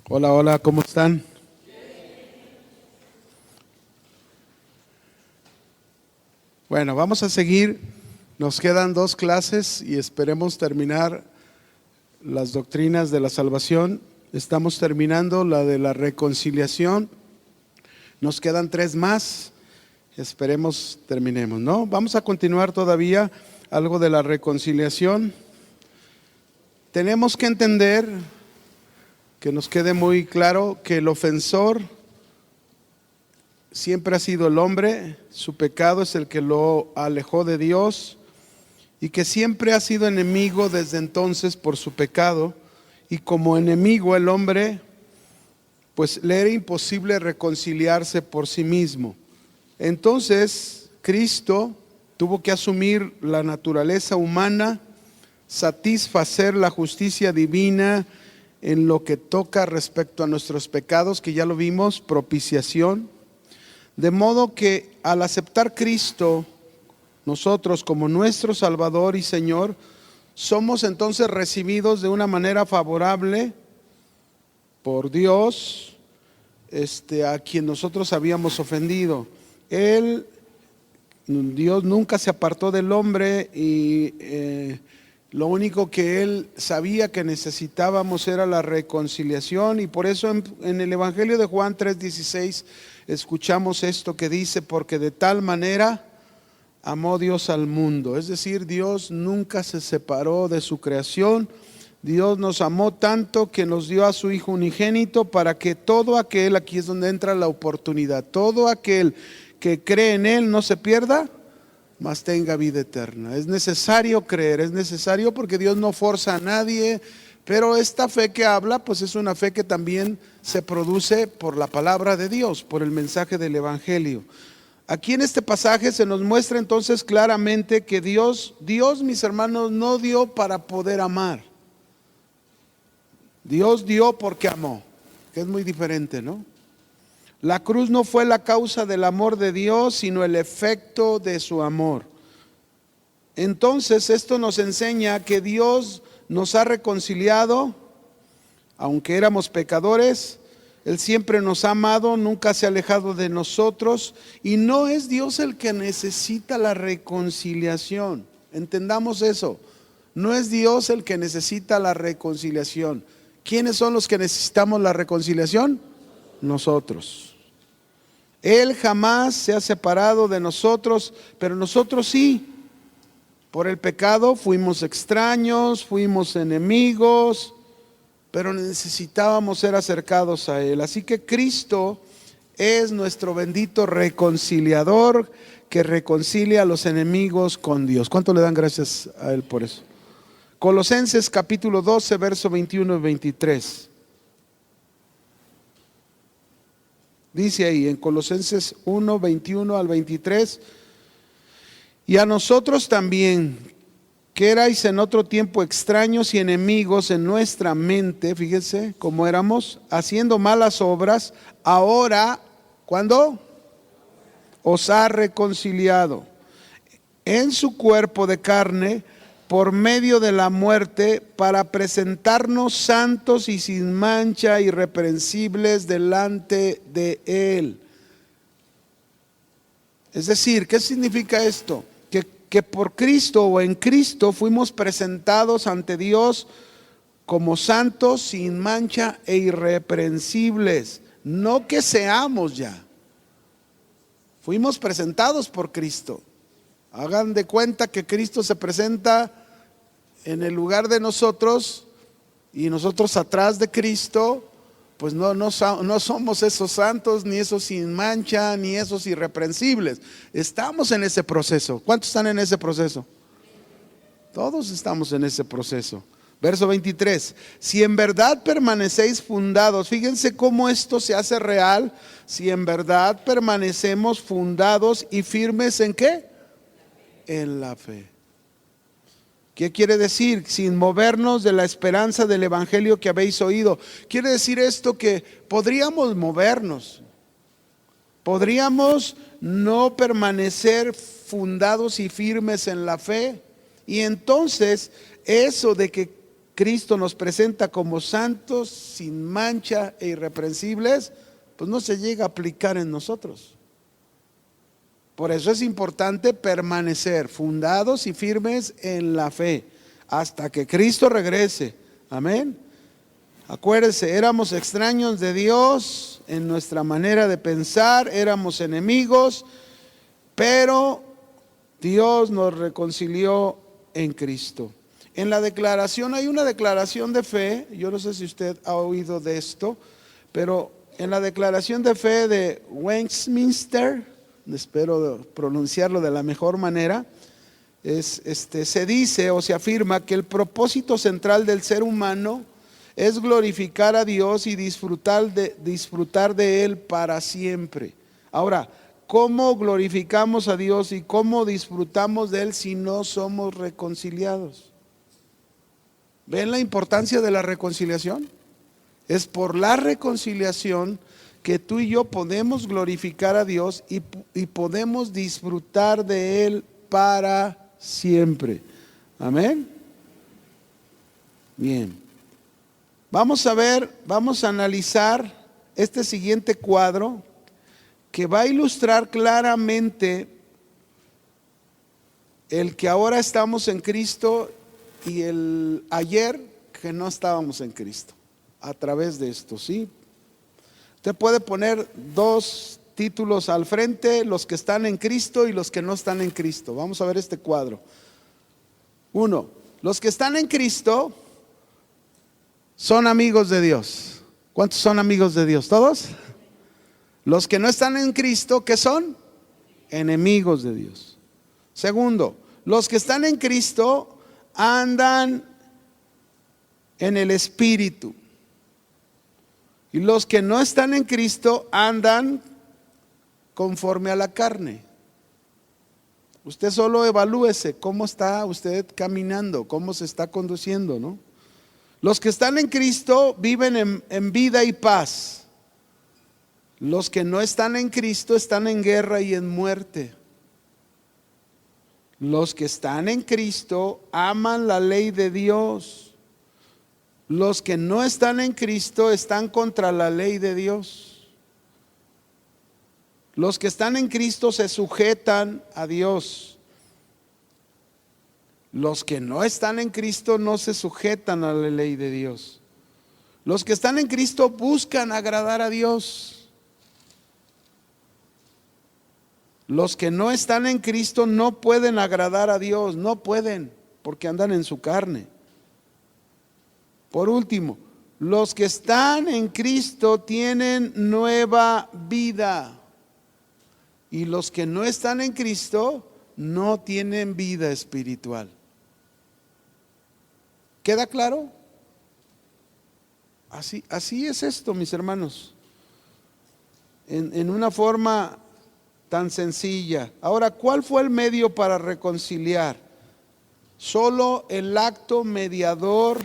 Hola, hola, ¿cómo están? Bueno, vamos a seguir. Nos quedan 2 clases y esperemos terminar las doctrinas de la salvación. Estamos terminando la de la reconciliación. Nos quedan 3 más. Esperemos terminemos, ¿no? Vamos a continuar todavía algo de la reconciliación. Tenemos que entender, que nos quede muy claro, que el ofensor siempre ha sido el hombre, su pecado es el que lo alejó de Dios y que siempre ha sido enemigo desde entonces por su pecado, y como enemigo el hombre, pues le era imposible reconciliarse por sí mismo. Entonces Cristo tuvo que asumir la naturaleza humana, satisfacer la justicia divina en lo que toca respecto a nuestros pecados, que ya lo vimos, propiciación. De modo que al aceptar Cristo, nosotros como nuestro Salvador y Señor, somos entonces recibidos de una manera favorable por Dios, a quien nosotros habíamos ofendido. Dios nunca se apartó del hombre y lo único que Él sabía que necesitábamos era la reconciliación, y por eso en el Evangelio de Juan 3:16 escuchamos esto que dice: porque de tal manera amó Dios al mundo. Es decir, Dios nunca se separó de su creación. Dios nos amó tanto que nos dio a su Hijo unigénito para que todo aquel, aquí es donde entra la oportunidad, todo aquel que cree en Él no se pierda, mas tenga vida eterna. Es necesario creer, es necesario, porque Dios no forza a nadie, pero esta fe que habla, pues es una fe que también se produce por la palabra de Dios, por el mensaje del Evangelio. Aquí en este pasaje se nos muestra entonces claramente que Dios, mis hermanos, no dio para poder amar. Dios dio porque amó, que es muy diferente, ¿no? La cruz no fue la causa del amor de Dios, sino el efecto de su amor. Entonces esto nos enseña que Dios nos ha reconciliado, aunque éramos pecadores. Él siempre nos ha amado, nunca se ha alejado de nosotros, y no es Dios el que necesita la reconciliación. Entendamos eso. No es Dios el que necesita la reconciliación. ¿Quiénes son los que necesitamos la reconciliación? Nosotros. Él jamás se ha separado de nosotros, pero nosotros sí. Por el pecado fuimos extraños, fuimos enemigos, pero necesitábamos ser acercados a Él. Así que Cristo es nuestro bendito reconciliador, que reconcilia a los enemigos con Dios. ¿Cuánto le dan gracias a Él por eso? Colosenses capítulo 12, verso 21 y 23. Dice ahí en Colosenses 1, 21 al 23: y a nosotros también, que erais en otro tiempo extraños y enemigos en nuestra mente, fíjense cómo éramos, haciendo malas obras, ahora, ¿cuándo? Os ha reconciliado en su cuerpo de carne por medio de la muerte, para presentarnos santos y sin mancha, irreprensibles delante de Él. Es decir, ¿qué significa esto? Que por Cristo o en Cristo fuimos presentados ante Dios como santos, sin mancha e irreprensibles. No que seamos ya. Fuimos presentados por Cristo. Hagan de cuenta que Cristo se presenta en el lugar de nosotros y nosotros atrás de Cristo, pues no somos esos santos, ni esos sin mancha, ni esos irreprensibles. Estamos en ese proceso. ¿Cuántos están en ese proceso? Todos estamos en ese proceso. Verso 23: si en verdad permanecéis fundados, fíjense cómo esto se hace real. Si en verdad permanecemos fundados y firmes, ¿en qué? En la fe. ¿Qué quiere decir? Sin movernos de la esperanza del evangelio que habéis oído. Quiere decir esto que podríamos movernos, podríamos no permanecer fundados y firmes en la fe, y entonces eso de que Cristo nos presenta como santos, sin mancha e irreprensibles, pues no se llega a aplicar en nosotros. Por eso es importante permanecer fundados y firmes en la fe hasta que Cristo regrese. Amén. Acuérdense, éramos extraños de Dios en nuestra manera de pensar, éramos enemigos, pero Dios nos reconcilió en Cristo. En la declaración, hay una declaración de fe, yo no sé si usted ha oído de esto, pero en la declaración de fe de Westminster, espero pronunciarlo de la mejor manera, se dice o se afirma que el propósito central del ser humano es glorificar a Dios y disfrutar de Él para siempre. Ahora, ¿cómo glorificamos a Dios y cómo disfrutamos de Él si no somos reconciliados? ¿Ven la importancia de la reconciliación? Es por la reconciliación que tú y yo podemos glorificar a Dios y podemos disfrutar de Él para siempre. Amén. Bien. Vamos a analizar este siguiente cuadro que va a ilustrar claramente el que ahora estamos en Cristo y el ayer que no estábamos en Cristo. A través de esto, ¿sí? Usted puede poner dos títulos al frente, los que están en Cristo y los que no están en Cristo. Vamos a ver este cuadro. 1. Los que están en Cristo son amigos de Dios. ¿Cuántos son amigos de Dios? ¿Todos? Los que no están en Cristo, ¿qué son? Enemigos de Dios. 2. Los que están en Cristo andan en el Espíritu. Y los que no están en Cristo andan conforme a la carne. Usted solo evalúese cómo está usted caminando, cómo se está conduciendo, ¿no? Los que están en Cristo viven en vida y paz. Los que no están en Cristo están en guerra y en muerte. Los que están en Cristo aman la ley de Dios. Los que no están en Cristo están contra la ley de Dios. Los que están en Cristo se sujetan a Dios. Los que no están en Cristo no se sujetan a la ley de Dios. Los que están en Cristo buscan agradar a Dios. Los que no están en Cristo no pueden agradar a Dios, no pueden, porque andan en su carne. Por último, los que están en Cristo tienen nueva vida. Y los que no están en Cristo no tienen vida espiritual. ¿Queda claro? Así es esto, mis hermanos. En una forma tan sencilla. Ahora, ¿cuál fue el medio para reconciliar? Solo el acto mediador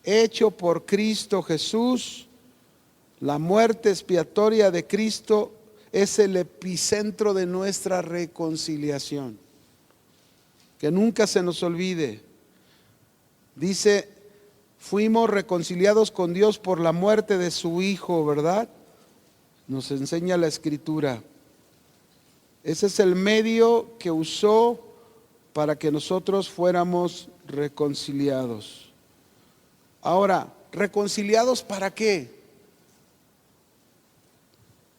hecho por Cristo Jesús. La muerte expiatoria de Cristo es el epicentro de nuestra reconciliación. Que nunca se nos olvide. Dice, fuimos reconciliados con Dios por la muerte de su Hijo, ¿verdad? Nos enseña la Escritura. Ese es el medio que usó para que nosotros fuéramos reconciliados. Ahora, ¿reconciliados para qué?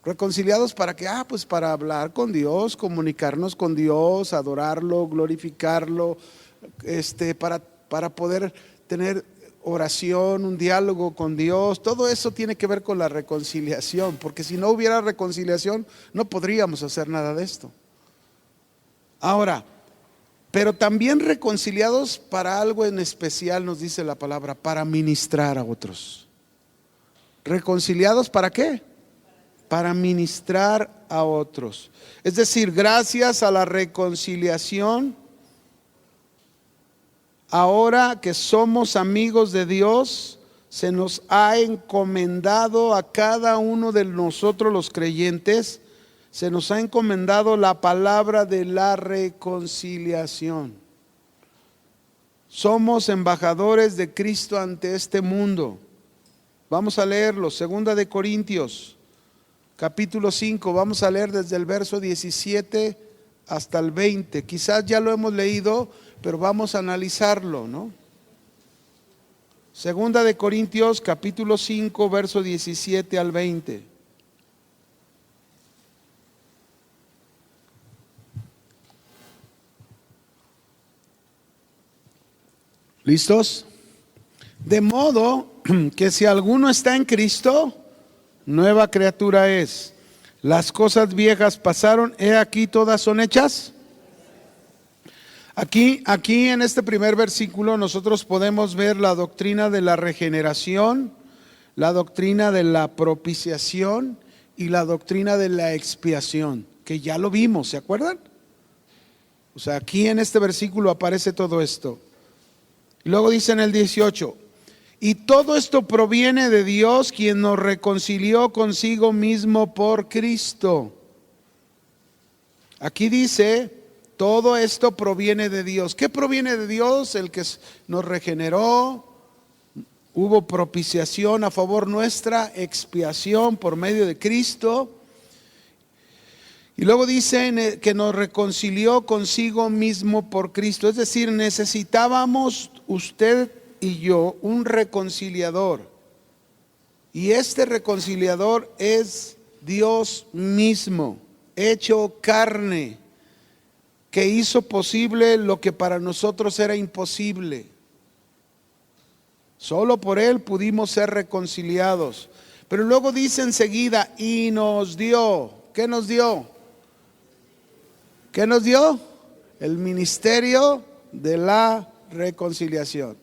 ¿Reconciliados para qué? Pues para hablar con Dios, comunicarnos con Dios, adorarlo, glorificarlo, para poder tener oración, un diálogo con Dios. Todo eso tiene que ver con la reconciliación, porque si no hubiera reconciliación no podríamos hacer nada de esto. Ahora, pero también reconciliados para algo en especial, nos dice la palabra, para ministrar a otros. ¿Reconciliados para qué? Para ministrar a otros. Es decir, gracias a la reconciliación, ahora que somos amigos de Dios, se nos ha encomendado a cada uno de nosotros los creyentes, se nos ha encomendado la palabra de la reconciliación. Somos embajadores de Cristo ante este mundo. Vamos a leerlo, 2 Corintios, capítulo 5, vamos a leer desde el verso 17 hasta el 20. Quizás ya lo hemos leído, pero vamos a analizarlo, ¿no? 2 Corintios, capítulo 5, verso 17 al 20. ¿Listos? De modo que si alguno está en Cristo, nueva criatura es. Las cosas viejas pasaron, he aquí todas son hechas. Aquí en este primer versículo nosotros podemos ver la doctrina de la regeneración, la doctrina de la propiciación y la doctrina de la expiación, que ya lo vimos, ¿se acuerdan? O sea, aquí en este versículo aparece todo esto. Y luego dice en el 18, y todo esto proviene de Dios, quien nos reconcilió consigo mismo por Cristo. Aquí dice, todo esto proviene de Dios. ¿Qué proviene de Dios? El que nos regeneró, hubo propiciación a favor nuestra, expiación por medio de Cristo. Y luego dice que nos reconcilió consigo mismo por Cristo. Es decir, necesitábamos usted y yo un reconciliador. Y este reconciliador es Dios mismo, hecho carne, que hizo posible lo que para nosotros era imposible. Solo por Él pudimos ser reconciliados. Pero luego dice enseguida, y nos dio, ¿qué nos dio? ¿Qué nos dio? El ministerio de la reconciliación.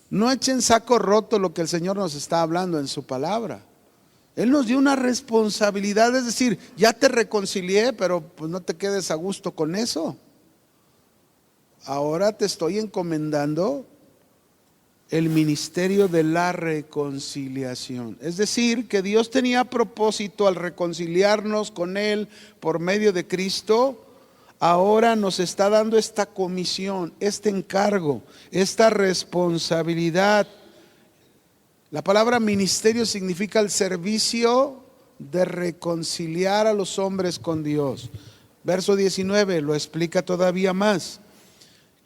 No echen saco roto lo que el Señor nos está hablando en su palabra. Él nos dio una responsabilidad, es decir, ya te reconcilié, pero pues no te quedes a gusto con eso. Ahora te estoy encomendando el ministerio de la reconciliación. Es decir, que Dios tenía propósito al reconciliarnos con Él por medio de Cristo. Ahora nos está dando esta comisión, este encargo, esta responsabilidad. La palabra ministerio significa el servicio de reconciliar a los hombres con Dios. Verso 19 lo explica todavía más.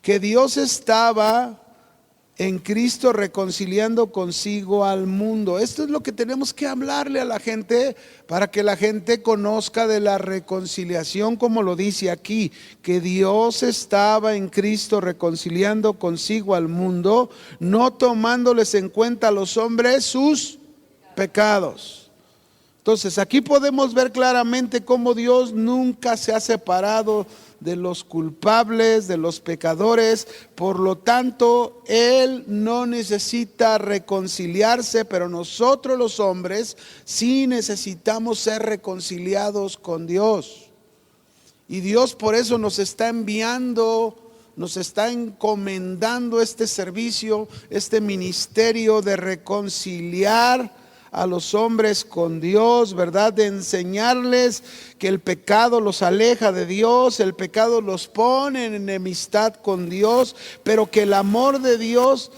Que Dios estaba en Cristo reconciliando consigo al mundo. Esto es lo que tenemos que hablarle a la gente para que la gente conozca de la reconciliación, como lo dice aquí, que Dios estaba en Cristo reconciliando consigo al mundo, no tomándoles en cuenta a los hombres sus pecados. Entonces aquí podemos ver claramente cómo Dios nunca se ha separado de los culpables, de los pecadores. Por lo tanto, Él no necesita reconciliarse, pero nosotros los hombres sí necesitamos ser reconciliados con Dios. Y Dios por eso nos está enviando, nos está encomendando este servicio, este ministerio de reconciliar a los hombres con Dios, ¿verdad? De enseñarles que el pecado los aleja de Dios, el pecado los pone en enemistad con Dios, pero que el amor de Dios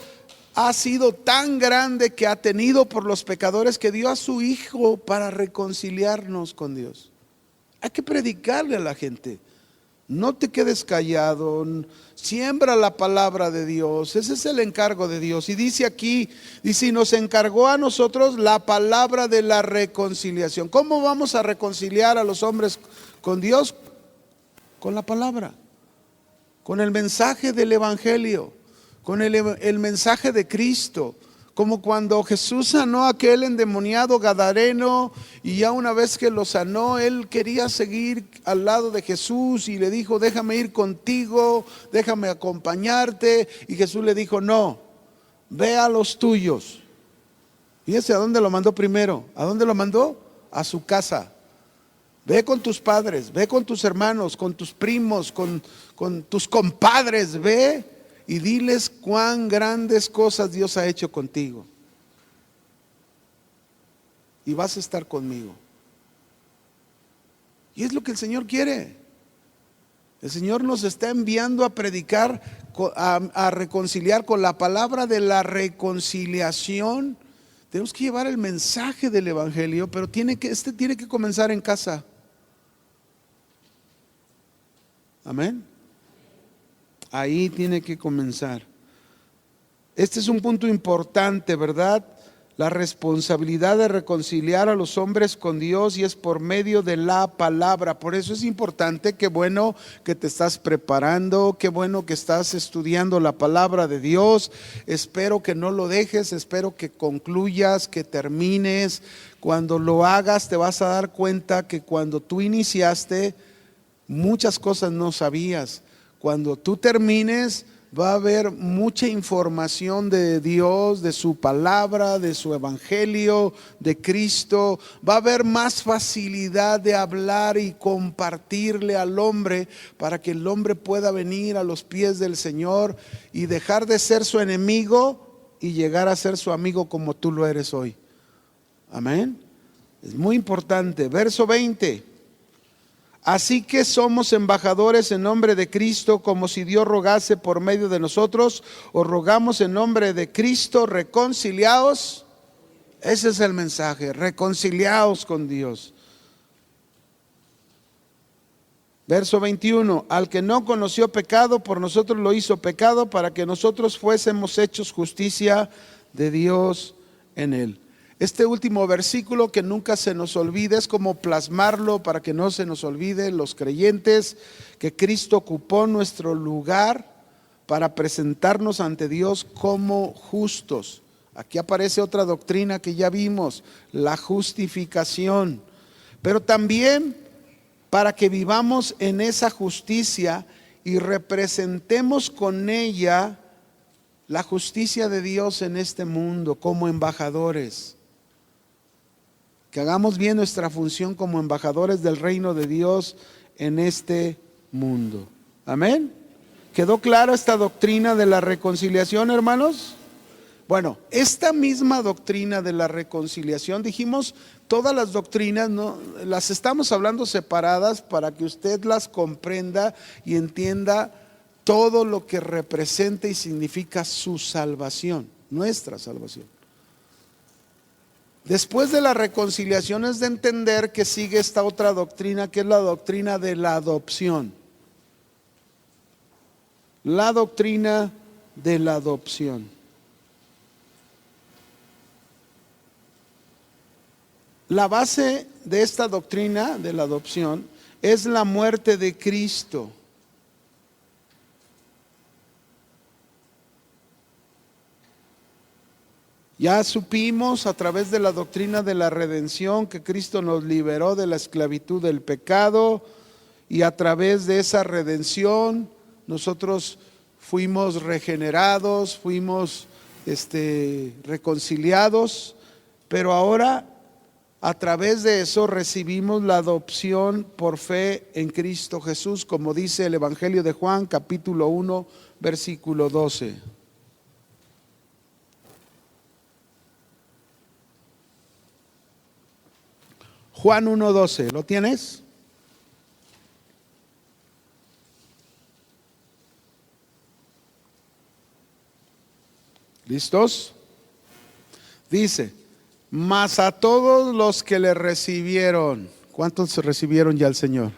ha sido tan grande que ha tenido por los pecadores que dio a su Hijo para reconciliarnos con Dios. Hay que predicarle a la gente. No te quedes callado, siembra la palabra de Dios. Ese es el encargo de Dios. Y dice aquí, dice, y nos encargó a nosotros la palabra de la reconciliación. ¿Cómo vamos a reconciliar a los hombres con Dios? Con la palabra, con el mensaje del Evangelio, con el mensaje de Cristo. Como cuando Jesús sanó a aquel endemoniado gadareno, y ya una vez que lo sanó, él quería seguir al lado de Jesús y le dijo, déjame ir contigo, déjame acompañarte. Y Jesús le dijo, no, ve a los tuyos. Fíjense a dónde lo mandó primero. ¿A dónde lo mandó? A su casa. Ve con tus padres, ve con tus hermanos, con tus primos, con tus compadres, ve y diles cuán grandes cosas Dios ha hecho contigo. Y vas a estar conmigo. Y es lo que el Señor quiere. El Señor nos está enviando a predicar, a reconciliar con la palabra de la reconciliación. Tenemos que llevar el mensaje del Evangelio, pero tiene que comenzar en casa. Amén. Ahí tiene que comenzar. Este es un punto importante, ¿verdad? La responsabilidad de reconciliar a los hombres con Dios, y es por medio de la palabra. Por eso es importante, qué bueno que te estás preparando, qué bueno que estás estudiando la palabra de Dios. Espero que no lo dejes, espero que concluyas, que termines. Cuando lo hagas te vas a dar cuenta que cuando tú iniciaste, muchas cosas no sabías. Cuando tú termines, va a haber mucha información de Dios, de su palabra, de su evangelio, de Cristo. Va a haber más facilidad de hablar y compartirle al hombre, para que el hombre pueda venir a los pies del Señor y dejar de ser su enemigo y llegar a ser su amigo como tú lo eres hoy. Amén. Es muy importante. Verso 20. Así que somos embajadores en nombre de Cristo, como si Dios rogase por medio de nosotros. Os rogamos en nombre de Cristo, reconciliaos. Ese es el mensaje, reconciliaos con Dios. Verso 21, al que no conoció pecado, por nosotros lo hizo pecado, para que nosotros fuésemos hechos justicia de Dios en él. Este último versículo, que nunca se nos olvide, es como plasmarlo para que no se nos olvide los creyentes, que Cristo ocupó nuestro lugar para presentarnos ante Dios como justos. Aquí aparece otra doctrina que ya vimos, la justificación, pero también para que vivamos en esa justicia y representemos con ella la justicia de Dios en este mundo como embajadores. Que hagamos bien nuestra función como embajadores del reino de Dios en este mundo. Amén. ¿Quedó clara esta doctrina de la reconciliación, hermanos? Bueno, esta misma doctrina de la reconciliación, dijimos, todas las doctrinas no las estamos hablando separadas para que usted las comprenda y entienda todo lo que representa y significa su salvación, nuestra salvación. Después de la reconciliación es de entender que sigue esta otra doctrina, que es la doctrina de la adopción. La doctrina de la adopción. La base de esta doctrina de la adopción es la muerte de Cristo. Ya supimos a través de la doctrina de la redención que Cristo nos liberó de la esclavitud del pecado, y a través de esa redención nosotros fuimos regenerados, fuimos reconciliados, pero ahora a través de eso recibimos la adopción por fe en Cristo Jesús, como dice el Evangelio de Juan, capítulo 1, versículo 12. Juan 1:12, ¿lo tienes? ¿Listos? Dice, mas a todos los que le recibieron, ¿cuántos recibieron ya al Señor?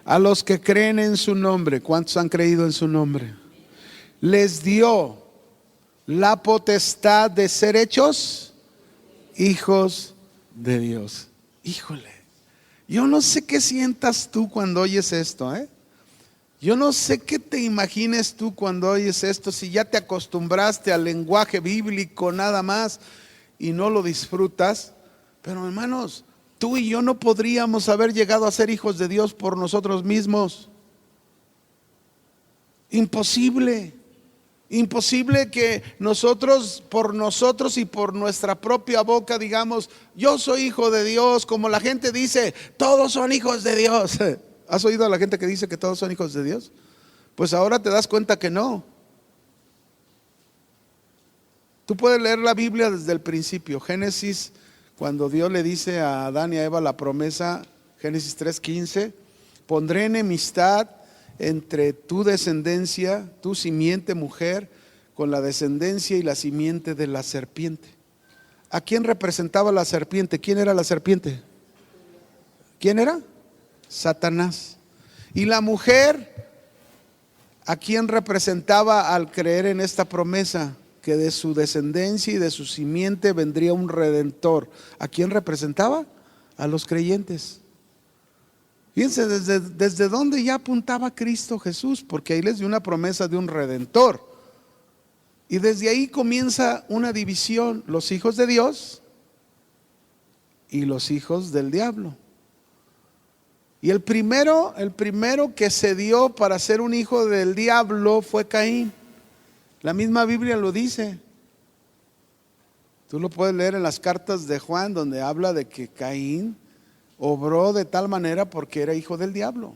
A los que creen en su nombre, ¿cuántos han creído en su nombre? Les dio la potestad de ser hechos hijos de Dios. Híjole, yo no sé qué sientas tú cuando oyes esto, Yo no sé qué te imagines tú cuando oyes esto, si ya te acostumbraste al lenguaje bíblico nada más y no lo disfrutas. Pero hermanos, tú y yo no podríamos haber llegado a ser hijos de Dios por nosotros mismos. Imposible. Imposible que nosotros, por nosotros y por nuestra propia boca digamos, yo soy hijo de Dios, como la gente dice, todos son hijos de Dios. ¿Has oído a la gente que dice que todos son hijos de Dios? Pues ahora te das cuenta que no. Tú puedes leer la Biblia desde el principio. Génesis, cuando Dios le dice a Adán y a Eva la promesa, Génesis 3:15, pondré enemistad entre tu descendencia, tu simiente mujer, con la descendencia y la simiente de la serpiente. ¿A quién representaba la serpiente? ¿Quién era la serpiente? ¿Quién era? Satanás. Y la mujer, ¿a quién representaba al creer en esta promesa? Que de su descendencia y de su simiente vendría un redentor. ¿A quién representaba? A los creyentes. Fíjense desde dónde ya apuntaba Cristo Jesús, porque ahí les dio una promesa de un redentor. Y desde ahí comienza una división: los hijos de Dios y los hijos del diablo. Y el primero que se dio para ser un hijo del diablo fue Caín. La misma Biblia lo dice. Tú lo puedes leer en las cartas de Juan, donde habla de que Caín obró de tal manera porque era hijo del diablo.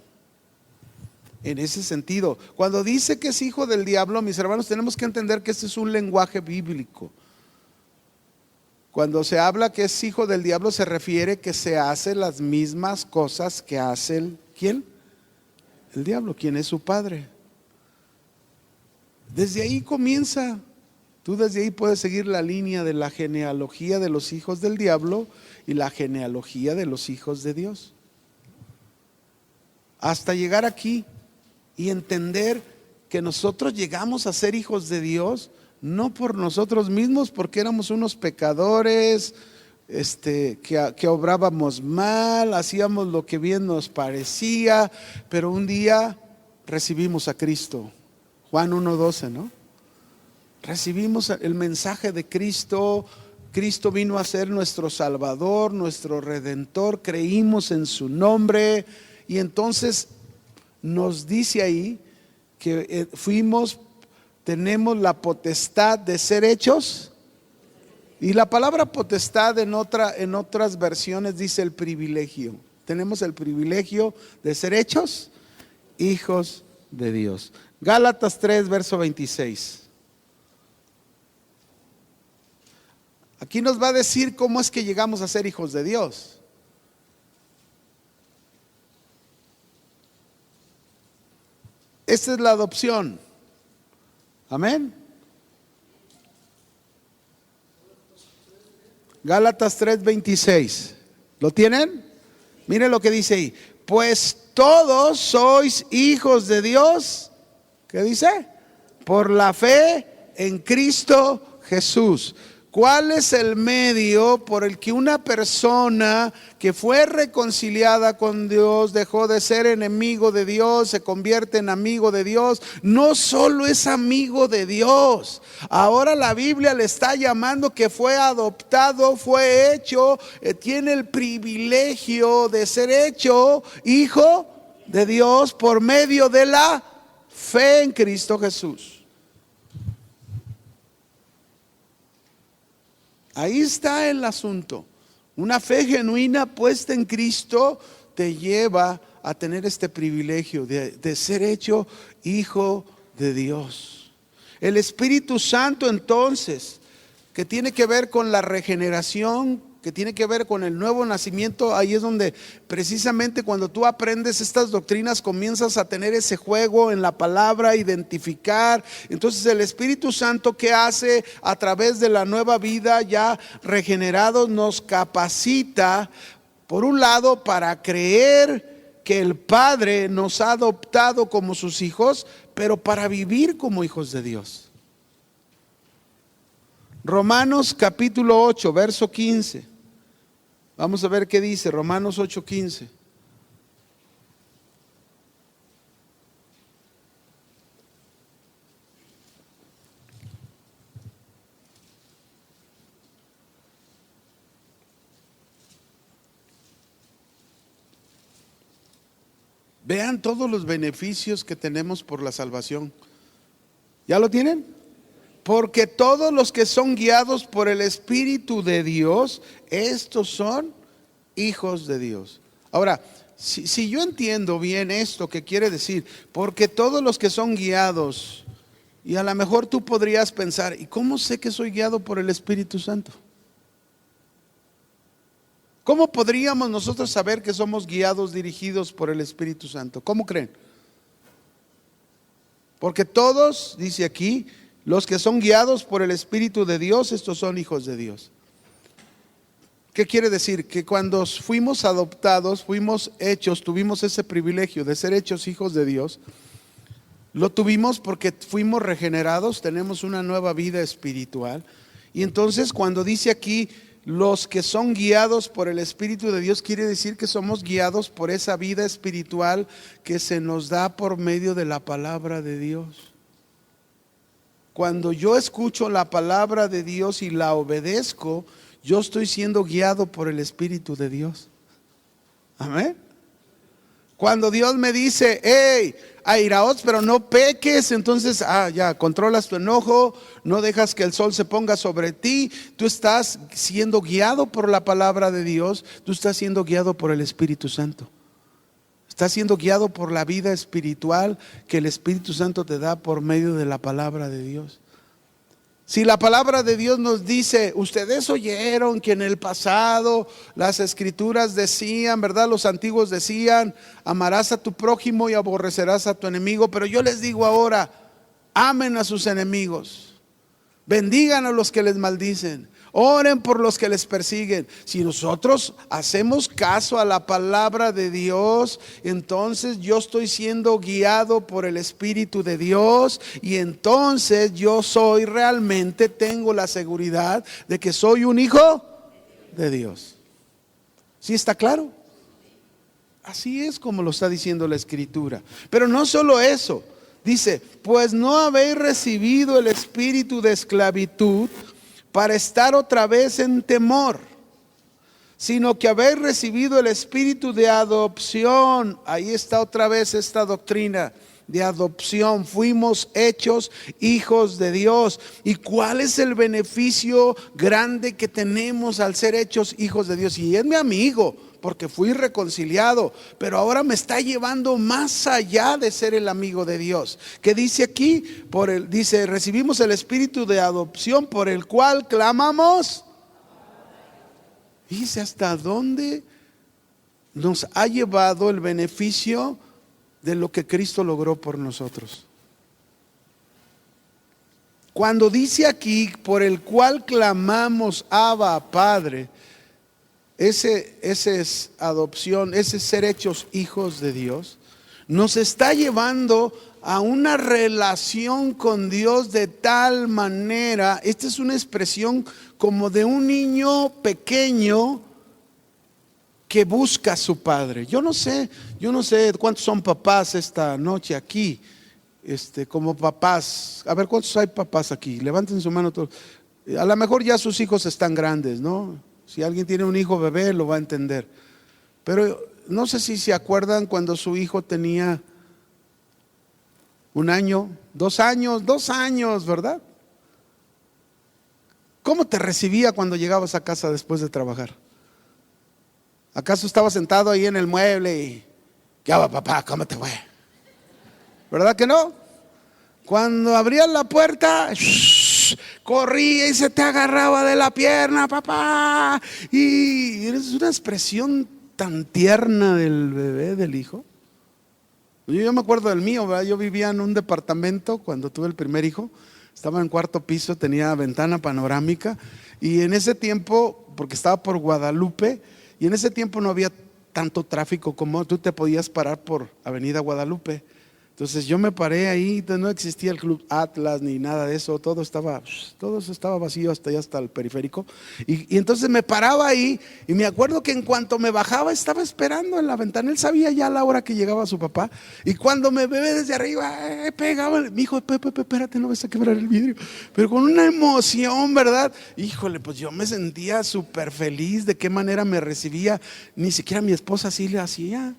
En ese sentido, cuando dice que es hijo del diablo, mis hermanos, tenemos que entender que este es un lenguaje bíblico. Cuando se habla que es hijo del diablo, se refiere que se hace las mismas cosas que hace ¿quién? El diablo, quien es su padre. Desde ahí comienza. Tú desde ahí puedes seguir la línea de la genealogía de los hijos del diablo y la genealogía de los hijos de Dios, hasta llegar aquí y entender que nosotros llegamos a ser hijos de Dios no por nosotros mismos, porque éramos unos pecadores, que obrábamos mal, hacíamos lo que bien nos parecía, pero un día recibimos a Cristo. Juan 1:12, ¿no? Recibimos el mensaje de Cristo. Cristo vino a ser nuestro Salvador, nuestro Redentor, creímos en su nombre, y entonces nos dice ahí que tenemos la potestad de ser hechos. Y la palabra potestad en otras versiones dice el privilegio. Tenemos el privilegio de ser hechos hijos de Dios. Gálatas 3, verso 26. Aquí nos va a decir cómo es que llegamos a ser hijos de Dios. Esta es la adopción. Amén. Gálatas 3:26. ¿Lo tienen? Miren lo que dice ahí. Pues todos sois hijos de Dios. ¿Qué dice? Por la fe en Cristo Jesús. ¿Cuál es el medio por el que una persona que fue reconciliada con Dios, dejó de ser enemigo de Dios, se convierte en amigo de Dios? No solo es amigo de Dios, ahora la Biblia le está llamando que fue adoptado, fue hecho, tiene el privilegio de ser hecho hijo de Dios por medio de la fe en Cristo Jesús. Ahí está el asunto. Una fe genuina puesta en Cristo te lleva a tener este privilegio de ser hecho hijo de Dios. El Espíritu Santo, entonces, que tiene que ver con la regeneración, que tiene que ver con el nuevo nacimiento, ahí es donde precisamente cuando tú aprendes estas doctrinas comienzas a tener ese juego en la palabra, identificar. Entonces el Espíritu Santo, ¿qué hace? A través de la nueva vida ya regenerados, nos capacita, por un lado, para creer que el Padre nos ha adoptado como sus hijos, pero para vivir como hijos de Dios. Romanos capítulo 8, verso 15. Vamos a ver qué dice Romanos 8:15. Vean todos los beneficios que tenemos por la salvación. ¿Ya lo tienen? Porque todos los que son guiados por el Espíritu de Dios, estos son hijos de Dios. Ahora, si yo entiendo bien esto, ¿qué quiere decir? Porque todos los que son guiados, y a lo mejor tú podrías pensar, ¿y cómo sé que soy guiado por el Espíritu Santo? ¿Cómo podríamos nosotros saber que somos guiados, dirigidos por el Espíritu Santo? ¿Cómo creen? Porque todos, dice aquí, los que son guiados por el Espíritu de Dios, estos son hijos de Dios. ¿Qué quiere decir? Que cuando fuimos adoptados, fuimos hechos, tuvimos ese privilegio de ser hechos hijos de Dios. Lo tuvimos porque fuimos regenerados, tenemos una nueva vida espiritual. Y entonces cuando dice aquí, los que son guiados por el Espíritu de Dios, quiere decir que somos guiados por esa vida espiritual que se nos da por medio de la palabra de Dios. Cuando yo escucho la palabra de Dios y la obedezco, yo estoy siendo guiado por el Espíritu de Dios. Amén. Cuando Dios me dice, hey, airaos, pero no peques, entonces, ya, controlas tu enojo, no dejas que el sol se ponga sobre ti. Tú estás siendo guiado por la palabra de Dios, tú estás siendo guiado por el Espíritu Santo. Estás siendo guiado por la vida espiritual que el Espíritu Santo te da por medio de la palabra de Dios. Si la palabra de Dios nos dice, ustedes oyeron que en el pasado las escrituras decían, ¿verdad? Los antiguos decían, amarás a tu prójimo y aborrecerás a tu enemigo. Pero yo les digo ahora, amen a sus enemigos, bendigan a los que les maldicen, oren por los que les persiguen. Si nosotros hacemos caso a la palabra de Dios, entonces yo estoy siendo guiado por el Espíritu de Dios, y entonces yo soy realmente, tengo la seguridad de que soy un hijo de Dios. ¿Sí está claro? Así es como lo está diciendo la Escritura. Pero no solo eso, dice, pues no habéis recibido el espíritu de esclavitud para estar otra vez en temor, sino que habéis recibido el espíritu de adopción. Ahí está otra vez esta doctrina de adopción. Fuimos hechos hijos de Dios. ¿Y cuál es el beneficio grande que tenemos al ser hechos hijos de Dios? Y es mi amigo, porque fui reconciliado, pero ahora me está llevando más allá de ser el amigo de Dios. ¿Qué dice aquí? Dice, recibimos el espíritu de adopción por el cual clamamos. Dice, ¿hasta dónde nos ha llevado el beneficio de lo que Cristo logró por nosotros? Cuando dice aquí, por el cual clamamos, Abba, Padre, ese es adopción, ese es ser hechos hijos de Dios, nos está llevando a una relación con Dios de tal manera. Esta es una expresión como de un niño pequeño que busca a su padre. Yo no sé cuántos son papás esta noche aquí, como papás. A ver, ¿cuántos hay papás aquí? Levanten su mano todos. A lo mejor ya sus hijos están grandes, ¿no? Si alguien tiene un hijo bebé lo va a entender. Pero no sé si se acuerdan cuando su hijo tenía 1 año, 2 años, 2 años, ¿verdad? ¿Cómo te recibía cuando llegabas a casa después de trabajar? ¿Acaso estaba sentado ahí en el mueble y ¿qué va, papá? ¿Cómo te fue? ¿Verdad que no? Cuando abrías la puerta, corría y se te agarraba de la pierna, papá. Y es una expresión tan tierna del bebé, del hijo. Yo me acuerdo del mío, ¿verdad? Yo vivía en un departamento cuando tuve el primer hijo. Estaba en 4º piso, tenía ventana panorámica. Y en ese tiempo, porque estaba por Guadalupe, y en ese tiempo no había tanto tráfico como tú te podías parar por Avenida Guadalupe. Entonces yo me paré ahí, no existía el Club Atlas ni nada de eso, todo estaba vacío hasta el periférico. Y entonces me paraba ahí y me acuerdo que en cuanto me bajaba estaba esperando en la ventana. Él sabía ya la hora que llegaba su papá, y cuando me ve desde arriba, pegaba, mi hijo, espérate, no vas a quebrar el vidrio. Pero con una emoción, ¿verdad? Híjole, pues yo me sentía súper feliz de qué manera me recibía. Ni siquiera mi esposa así le hacía.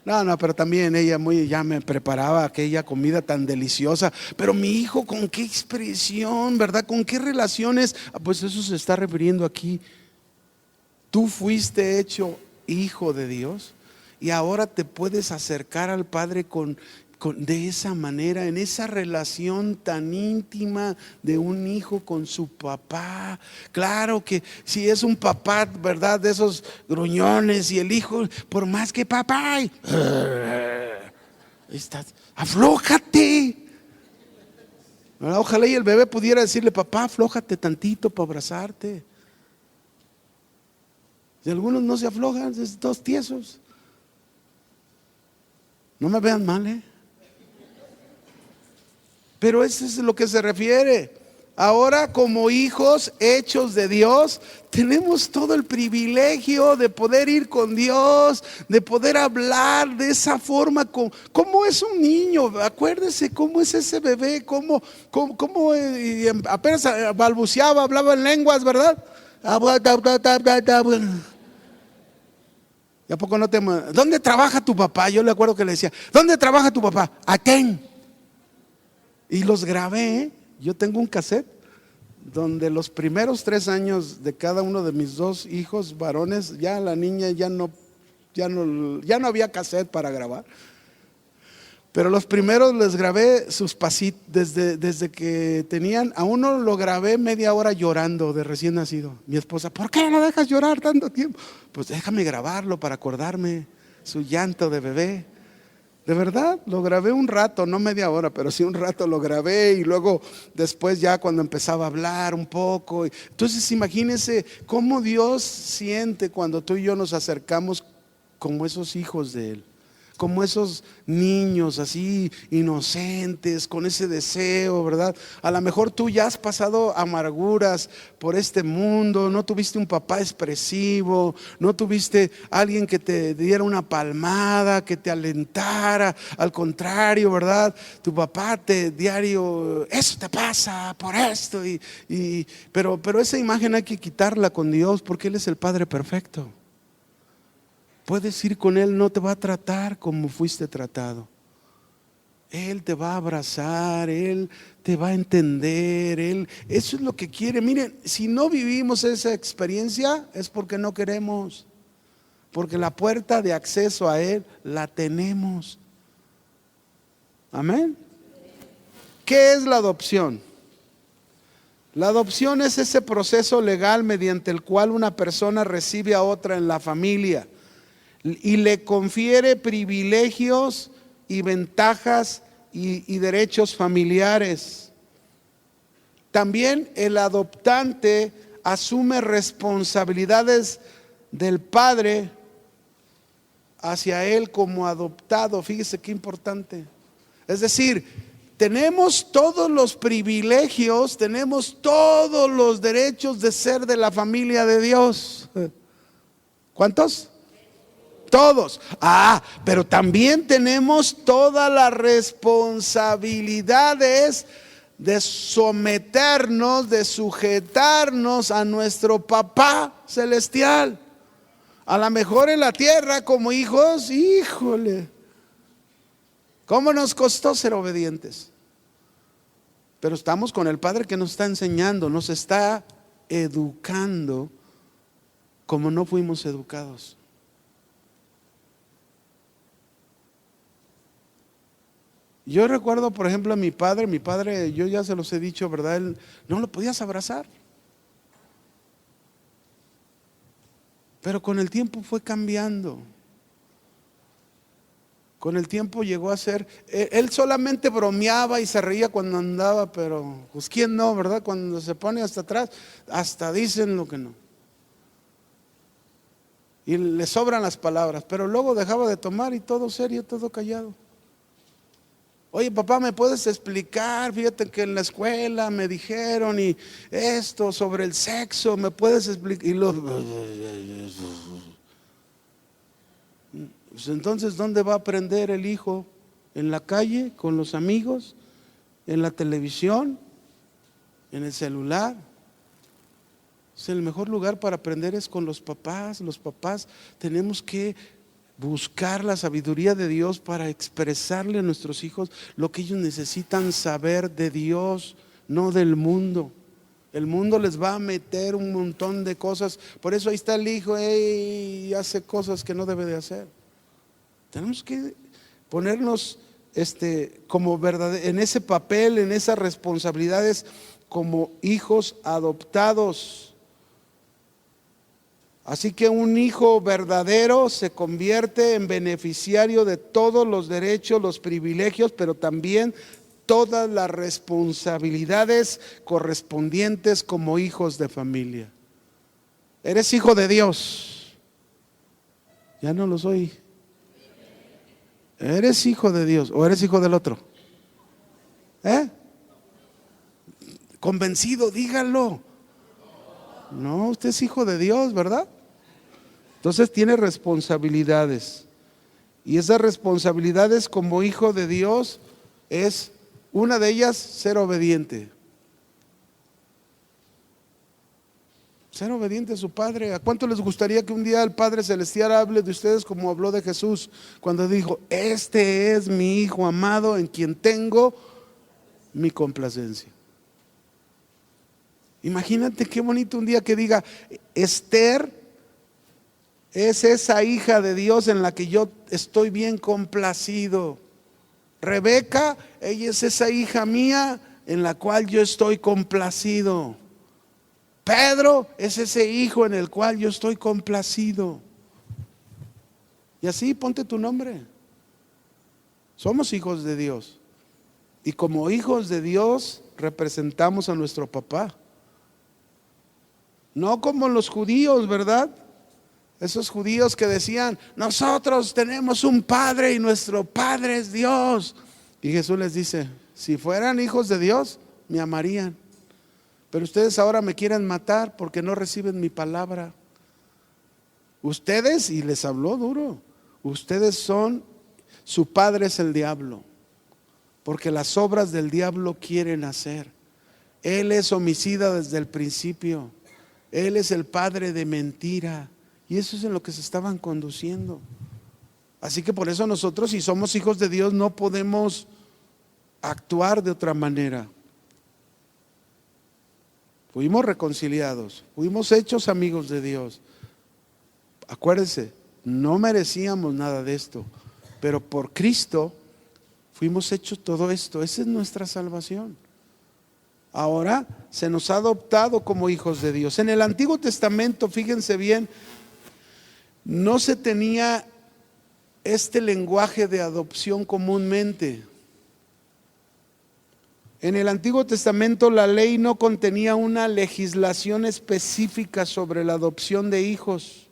No, pero también ella ya me preparaba aquella comida tan deliciosa. Pero mi hijo, ¿con qué expresión, verdad? ¿Con qué relaciones? Pues eso se está refiriendo aquí. Tú fuiste hecho hijo de Dios y ahora te puedes acercar al Padre de esa manera, en esa relación tan íntima de un hijo con su papá. Claro que si es un papá, ¿verdad? De esos gruñones, y el hijo, por más que papá, Ahí estás, aflójate. Ojalá y el bebé pudiera decirle: papá, aflójate tantito para abrazarte. Y algunos no se aflojan, es todos tiesos. No me vean mal, pero eso es a lo que se refiere. Ahora, como hijos hechos de Dios, tenemos todo el privilegio de poder ir con Dios, de poder hablar de esa forma. ¿Cómo es un niño? Acuérdese cómo es ese bebé, cómo apenas balbuceaba, hablaba en lenguas, ¿verdad? ¿Y a poco no te... ¿Dónde trabaja tu papá? Yo le acuerdo que le decía: ¿dónde trabaja tu papá? Atén. Y los grabé. Yo tengo un cassette donde los primeros 3 años de cada uno de mis 2 hijos varones, ya la niña ya no había cassette para grabar. Pero los primeros les grabé sus pasitos desde que tenían. A uno lo grabé media hora llorando de recién nacido. Mi esposa: ¿por qué no dejas llorar tanto tiempo? Pues déjame grabarlo para acordarme su llanto de bebé. De verdad, lo grabé un rato, no media hora, pero sí un rato lo grabé. Y luego después ya cuando empezaba a hablar un poco. Entonces imagínense cómo Dios siente cuando tú y yo nos acercamos como esos hijos de Él, como esos niños así inocentes, con ese deseo, ¿verdad? A lo mejor tú ya has pasado amarguras por este mundo, no tuviste un papá expresivo, no tuviste alguien que te diera una palmada, que te alentara. Al contrario, ¿verdad? Tu papá te diario: eso te pasa por esto. Pero esa imagen hay que quitarla con Dios, porque Él es el Padre perfecto. Puedes ir con Él, no te va a tratar como fuiste tratado. Él te va a abrazar, Él te va a entender, eso es lo que quiere. Miren, si no vivimos esa experiencia es porque no queremos, porque la puerta de acceso a Él la tenemos. Amén. ¿Qué es la adopción? La adopción es ese proceso legal mediante el cual una persona recibe a otra en la familia y le confiere privilegios y ventajas y derechos familiares. También el adoptante asume responsabilidades del padre hacia él como adoptado. Fíjese qué importante. Es decir, tenemos todos los privilegios, tenemos todos los derechos de ser de la familia de Dios. ¿Cuántos? Todos. Pero también tenemos todas las responsabilidades de someternos, de sujetarnos a nuestro Papá celestial. A lo mejor en la tierra como hijos, híjole, ¿cómo nos costó ser obedientes? Pero estamos con el Padre que nos está enseñando, nos está educando como no fuimos educados. Yo recuerdo, por ejemplo, a mi padre, yo ya se los he dicho, ¿verdad? Él no lo podías abrazar. Pero con el tiempo fue cambiando. Con el tiempo llegó a ser, él solamente bromeaba y se reía cuando andaba, pero pues quién no, ¿verdad? Cuando se pone hasta atrás, hasta dicen lo que no. Y le sobran las palabras, pero luego dejaba de tomar y todo serio, todo callado. Oye, papá, ¿me puedes explicar? Fíjate que en la escuela me dijeron y esto sobre el sexo, ¿me puedes explicar? Y pues entonces, ¿dónde va a aprender el hijo? ¿En la calle, con los amigos? ¿En la televisión? ¿En el celular? El mejor lugar para aprender es con los papás. Los papás tenemos que buscar la sabiduría de Dios para expresarle a nuestros hijos lo que ellos necesitan saber de Dios, no del mundo. El mundo les va a meter un montón de cosas. Por eso ahí está el hijo y hace cosas que no debe de hacer. Tenemos que ponernos como en ese papel, en esas responsabilidades como hijos adoptados. Así que un hijo verdadero se convierte en beneficiario de todos los derechos, los privilegios, pero también todas las responsabilidades correspondientes como hijos de familia. Eres hijo de Dios. Ya no lo soy. ¿Eres hijo de Dios o eres hijo del otro? Convencido, dígalo. No, usted es hijo de Dios, ¿verdad? Entonces tiene responsabilidades. Y esas responsabilidades como hijo de Dios es, una de ellas, ser obediente. Ser obediente a su Padre. ¿A cuánto les gustaría que un día el Padre Celestial hable de ustedes como habló de Jesús cuando dijo: este es mi Hijo amado en quien tengo mi complacencia? Imagínate qué bonito un día que diga: Esther es esa hija de Dios en la que yo estoy bien complacido. Rebeca, ella es esa hija mía en la cual yo estoy complacido. Pedro es ese hijo en el cual yo estoy complacido. Y así ponte tu nombre. Somos hijos de Dios. Y como hijos de Dios representamos a nuestro papá. No como los judíos, ¿verdad? Esos judíos que decían: nosotros tenemos un padre y nuestro padre es Dios. Y Jesús les dice: si fueran hijos de Dios, me amarían. Pero ustedes ahora me quieren matar porque no reciben mi palabra. Ustedes, y les habló duro, ustedes son, su padre es el diablo, porque las obras del diablo quieren hacer. Él es homicida desde el principio. Él es el padre de mentira. Y eso es en lo que se estaban conduciendo. Así que por eso nosotros, si somos hijos de Dios, no podemos actuar de otra manera. Fuimos reconciliados, fuimos hechos amigos de Dios. Acuérdense, no merecíamos nada de esto, pero por Cristo fuimos hechos todo esto. Esa es nuestra salvación. Ahora se nos ha adoptado como hijos de Dios. En el Antiguo Testamento, fíjense bien, no se tenía este lenguaje de adopción comúnmente. En el Antiguo Testamento la ley no contenía una legislación específica sobre la adopción de hijos.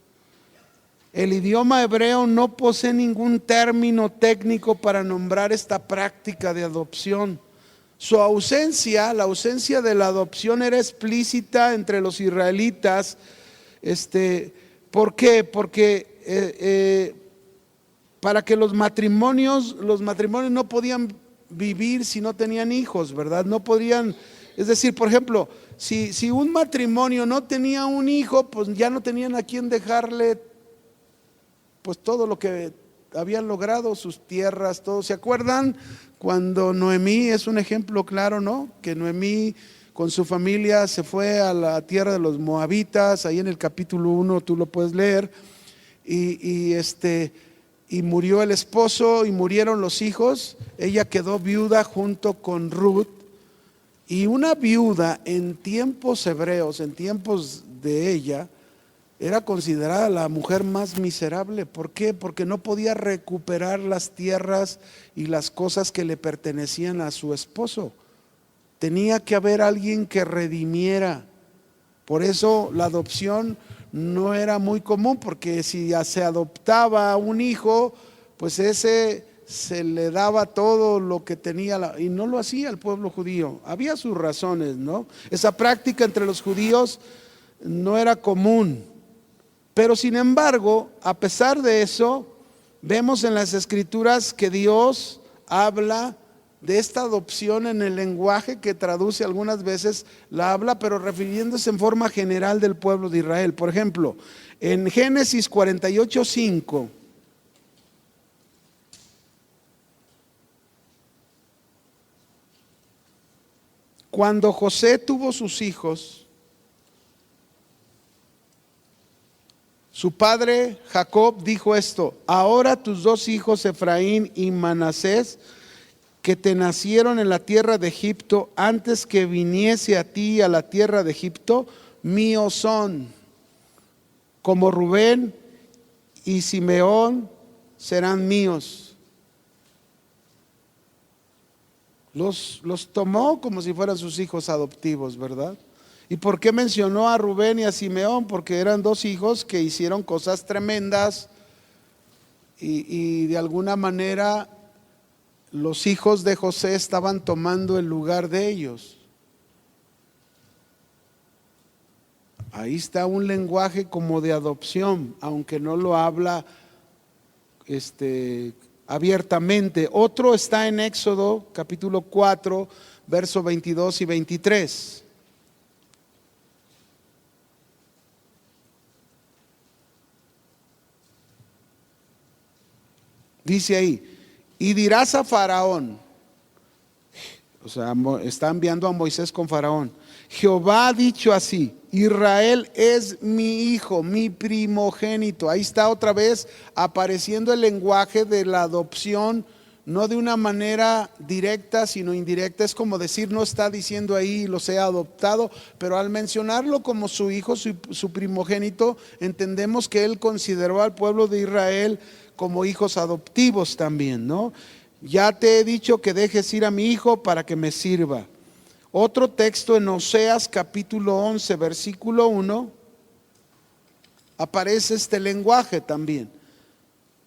El idioma hebreo no posee ningún término técnico para nombrar esta práctica de adopción. Su ausencia, la ausencia de la adopción, era explícita entre los israelitas. ¿Por qué? Porque para que los matrimonios no podían vivir si no tenían hijos, ¿verdad? No podrían, es decir, por ejemplo, si un matrimonio no tenía un hijo, pues ya no tenían a quién dejarle pues todo lo que habían logrado, sus tierras, todo. ¿Se acuerdan cuando Noemí, es un ejemplo claro, ¿no? Que Noemí con su familia se fue a la tierra de los moabitas, ahí en el capítulo 1 tú lo puedes leer, y murió el esposo y murieron los hijos. Ella quedó viuda junto con Ruth. Y una viuda en tiempos hebreos, en tiempos de ella, era considerada la mujer más miserable. ¿Por qué? Porque no podía recuperar las tierras y las cosas que le pertenecían a su esposo. Tenía que haber alguien que redimiera. Por eso la adopción no era muy común, porque si ya se adoptaba un hijo, pues ese se le daba todo lo que tenía, y no lo hacía el pueblo judío. Había sus razones, ¿no? Esa práctica entre los judíos no era común. Pero sin embargo, a pesar de eso, vemos en las Escrituras que Dios habla de esta adopción en el lenguaje que traduce algunas veces, la habla, pero refiriéndose en forma general del pueblo de Israel. Por ejemplo, en Génesis 48:5, cuando José tuvo sus hijos, su padre Jacob dijo esto: ahora tus dos hijos, Efraín y Manasés, que te nacieron en la tierra de Egipto, antes que viniese a ti a la tierra de Egipto, míos son. como Rubén y Simeón serán míos. Los tomó como si fueran sus hijos adoptivos, ¿verdad? ¿Y por qué mencionó a Rubén y a Simeón? Porque eran dos hijos que hicieron cosas tremendas y de alguna manera los hijos de José estaban tomando el lugar de ellos. Ahí está un lenguaje como de adopción, aunque no lo habla abiertamente. Otro está en Éxodo capítulo 4, versos 22 y 23. Dice ahí, y dirás a Faraón, o sea, está enviando a Moisés con Faraón, Jehová ha dicho así, Israel es mi hijo, mi primogénito. Ahí está otra vez apareciendo el lenguaje de la adopción, no de una manera directa, sino indirecta. Es como decir, no está diciendo ahí los he adoptado, pero al mencionarlo como su hijo, su primogénito, entendemos que él consideró al pueblo de Israel como hijos adoptivos también, ¿no? Ya te he dicho que dejes ir a mi hijo para que me sirva. Otro texto en Oseas capítulo 11, versículo 1, aparece este lenguaje también.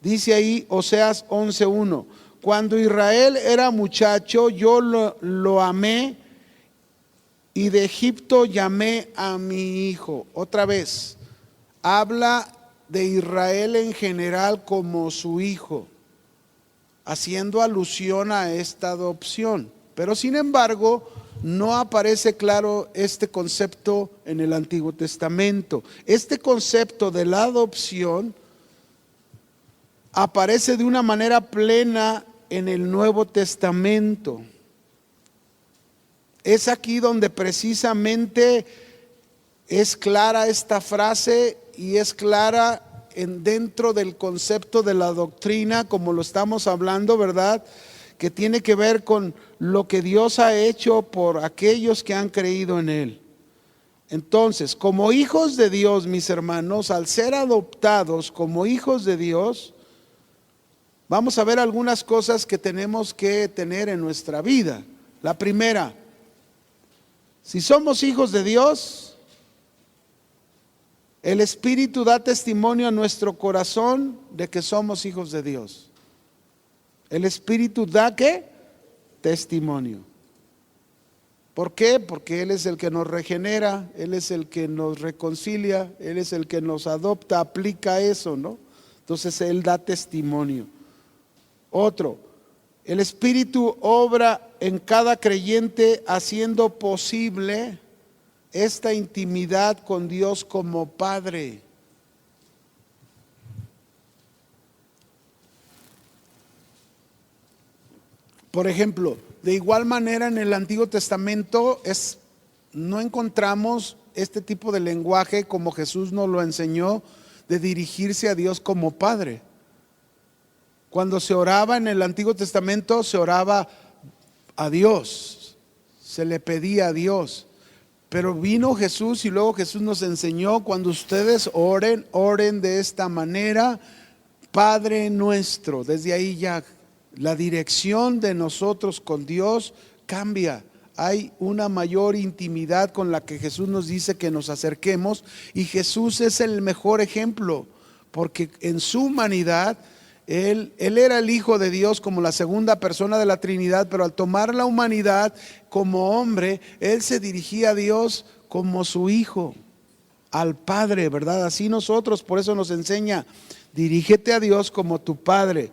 Dice ahí Oseas 11:1, cuando Israel era muchacho, yo lo amé y de Egipto llamé a mi hijo. Otra vez, habla de Israel en general como su hijo, haciendo alusión a esta adopción. Pero sin embargo, no aparece claro este concepto en el Antiguo Testamento. Este concepto de la adopción aparece de una manera plena en el Nuevo Testamento. Es aquí donde precisamente es clara esta frase y es clara dentro del concepto de la doctrina, como lo estamos hablando, ¿verdad? Que tiene que ver con lo que Dios ha hecho por aquellos que han creído en Él. Entonces, como hijos de Dios, mis hermanos, al ser adoptados como hijos de Dios, vamos a ver algunas cosas que tenemos que tener en nuestra vida. La primera, si somos hijos de Dios, el Espíritu da testimonio a nuestro corazón de que somos hijos de Dios. El Espíritu da ¿qué? Testimonio. ¿Por qué? Porque Él es el que nos regenera, Él es el que nos reconcilia, Él es el que nos adopta, aplica eso, ¿no? Entonces Él da testimonio. Otro, el Espíritu obra en cada creyente haciendo posible esta intimidad con Dios como Padre. Por ejemplo, de igual manera en el Antiguo Testamento no encontramos este tipo de lenguaje como Jesús nos lo enseñó, de dirigirse a Dios como Padre. Cuando se oraba en el Antiguo Testamento, se oraba a Dios, se le pedía a Dios. Pero vino Jesús y luego Jesús nos enseñó, cuando ustedes oren, oren de esta manera, Padre nuestro. Desde ahí ya la dirección de nosotros con Dios cambia. Hay una mayor intimidad con la que Jesús nos dice que nos acerquemos, y Jesús es el mejor ejemplo, porque en su humanidad Él era el Hijo de Dios como la segunda persona de la Trinidad, pero al tomar la humanidad como hombre, Él se dirigía a Dios como su Hijo, al Padre, ¿verdad? Así nosotros, por eso nos enseña, dirígete a Dios como tu Padre.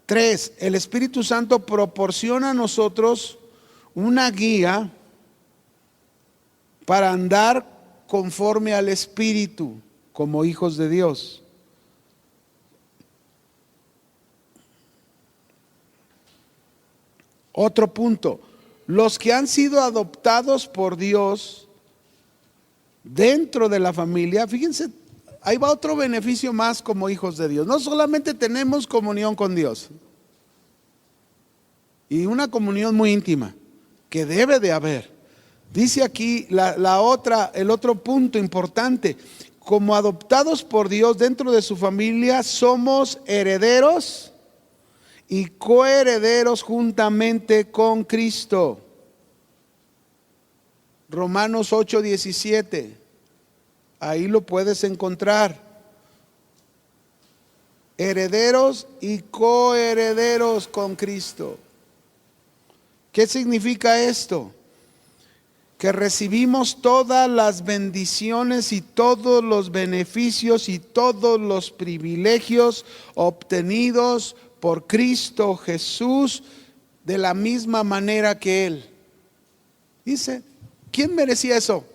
3, el Espíritu Santo proporciona a nosotros una guía para andar conforme al Espíritu como hijos de Dios. Otro punto, los que han sido adoptados por Dios dentro de la familia, fíjense, ahí va otro beneficio más como hijos de Dios. No solamente tenemos comunión con Dios, y una comunión muy íntima, que debe de haber. Dice aquí el otro punto importante, como adoptados por Dios dentro de su familia, somos herederos y coherederos juntamente con Cristo. Romanos 8:17, ahí lo puedes encontrar. Herederos y coherederos con Cristo. ¿Qué significa esto? Que recibimos todas las bendiciones y todos los beneficios y todos los privilegios obtenidos por Cristo Jesús de la misma manera que Él. Dice, ¿quién merecía eso?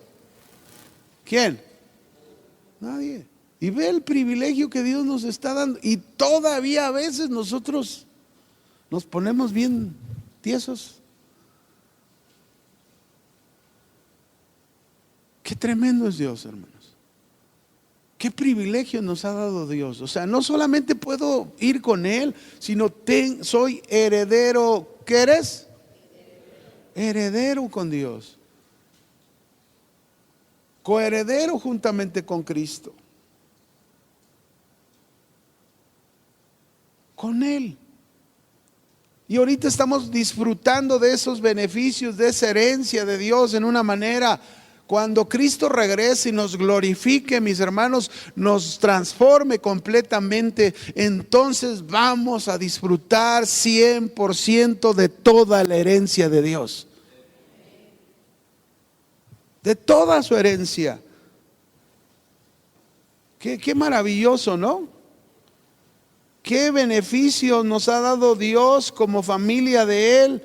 ¿Quién? Nadie. Y ve el privilegio que Dios nos está dando. Y todavía a veces nosotros nos ponemos bien tiesos. Qué tremendo es Dios, hermanos. Qué privilegio nos ha dado Dios. O sea, no solamente puedo ir con Él, sino soy heredero. ¿Qué eres? Heredero con Dios. Coheredero juntamente con Cristo. Con Él. Y ahorita estamos disfrutando de esos beneficios, de esa herencia de Dios en una manera. Cuando Cristo regrese y nos glorifique, mis hermanos, nos transforme completamente, entonces vamos a disfrutar 100% de toda la herencia de Dios. De toda su herencia. Qué maravilloso, ¿no? Qué beneficio nos ha dado Dios como familia de Él.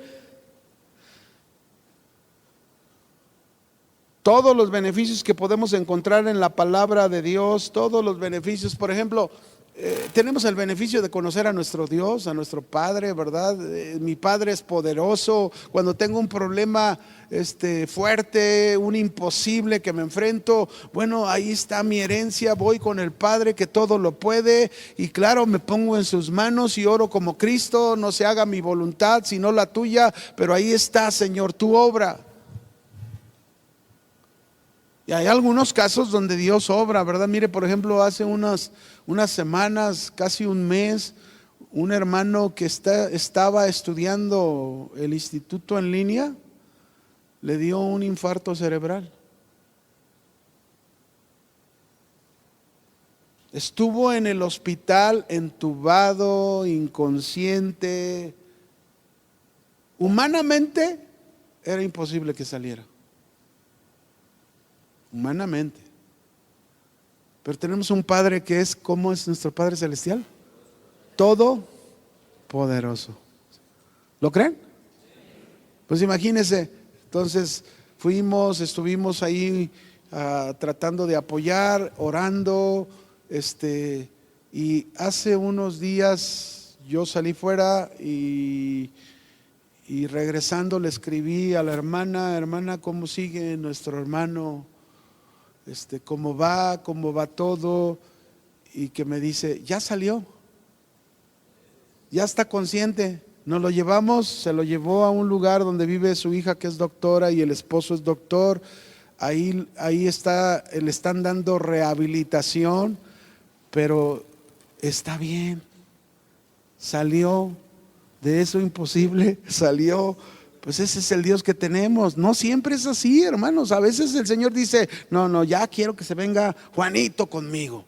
Todos los beneficios que podemos encontrar en la palabra de Dios, todos los beneficios, por ejemplo, tenemos el beneficio de conocer a nuestro Dios, a nuestro Padre, ¿verdad? Mi Padre es poderoso. Cuando tengo un problema fuerte, un imposible que me enfrento, bueno, ahí está mi herencia, voy con el Padre que todo lo puede, y claro, me pongo en sus manos y oro como Cristo, no se haga mi voluntad sino la tuya, pero ahí está, Señor, tu obra. Y hay algunos casos donde Dios obra, ¿verdad? Mire, por ejemplo, hace unas semanas, casi un mes, un hermano que estaba estudiando el instituto en línea, le dio un infarto cerebral. Estuvo en el hospital entubado, inconsciente. Humanamente era imposible que saliera. Humanamente. Pero tenemos un Padre que es, ¿cómo es nuestro Padre Celestial? Todopoderoso. ¿Lo creen? Pues imagínense. Entonces estuvimos ahí tratando de apoyar, orando, y hace unos días yo salí fuera y regresando le escribí a la hermana, ¿cómo sigue nuestro hermano? ¿Cómo va todo? Y que me dice, ya salió, ya está consciente. Nos lo llevamos, se lo llevó a un lugar donde vive su hija que es doctora y el esposo es doctor. Ahí está, le están dando rehabilitación, pero está bien. Salió de eso imposible, salió. Pues ese es el Dios que tenemos. No siempre es así, hermanos. A veces el Señor dice, no, ya quiero que se venga Juanito conmigo.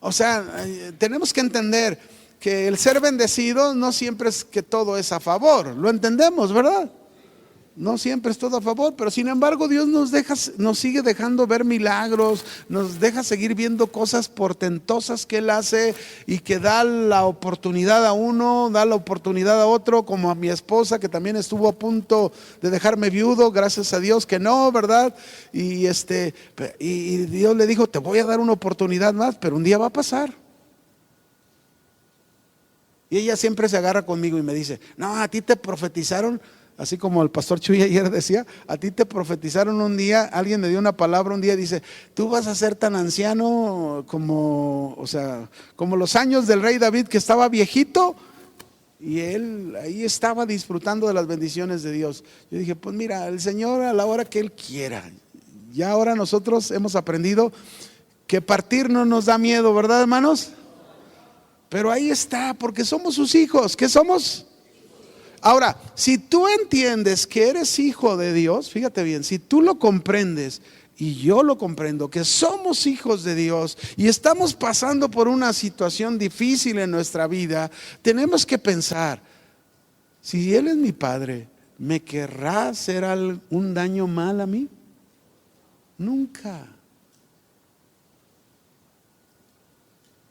O sea, tenemos que entender que el ser bendecido no siempre es que todo es a favor. Lo entendemos, ¿verdad? No siempre es todo a favor, pero sin embargo Dios nos sigue dejando ver milagros, nos deja seguir viendo cosas portentosas que Él hace y que da la oportunidad a uno, da la oportunidad a otro, como a mi esposa que también estuvo a punto de dejarme viudo, gracias a Dios que no, ¿verdad? Y Dios le dijo, te voy a dar una oportunidad más, pero un día va a pasar. Y ella siempre se agarra conmigo y me dice, no, a ti te profetizaron. Así como el pastor Chuy ayer decía, a ti te profetizaron un día, alguien me dio una palabra un día, dice, tú vas a ser tan anciano como los años del rey David, que estaba viejito, y él ahí estaba disfrutando de las bendiciones de Dios. Yo dije, pues mira, el Señor a la hora que Él quiera, Ya ahora nosotros hemos aprendido que partir no nos da miedo, ¿verdad, hermanos? Pero ahí está, porque somos sus hijos. ¿Qué somos? Ahora, si tú entiendes que eres hijo de Dios, fíjate bien, si tú lo comprendes y yo lo comprendo, que somos hijos de Dios y estamos pasando por una situación difícil en nuestra vida, tenemos que pensar, si Él es mi Padre, ¿me querrá hacer un daño mal a mí? Nunca.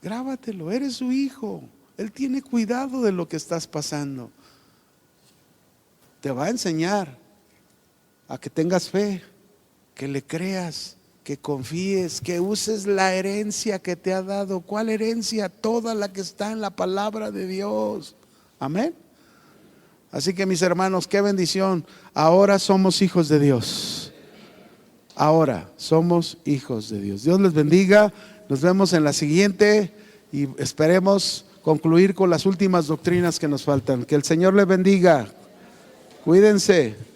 Grábatelo, eres su hijo. Él tiene cuidado de lo que estás pasando. Te va a enseñar a que tengas fe, que le creas, que confíes, que uses la herencia que te ha dado. ¿Cuál herencia? Toda la que está en la palabra de Dios. Amén. Así que mis hermanos, qué bendición. Ahora somos hijos de Dios. Ahora somos hijos de Dios. Dios les bendiga. Nos vemos en la siguiente y esperemos concluir con las últimas doctrinas que nos faltan. Que el Señor les bendiga. Cuídense.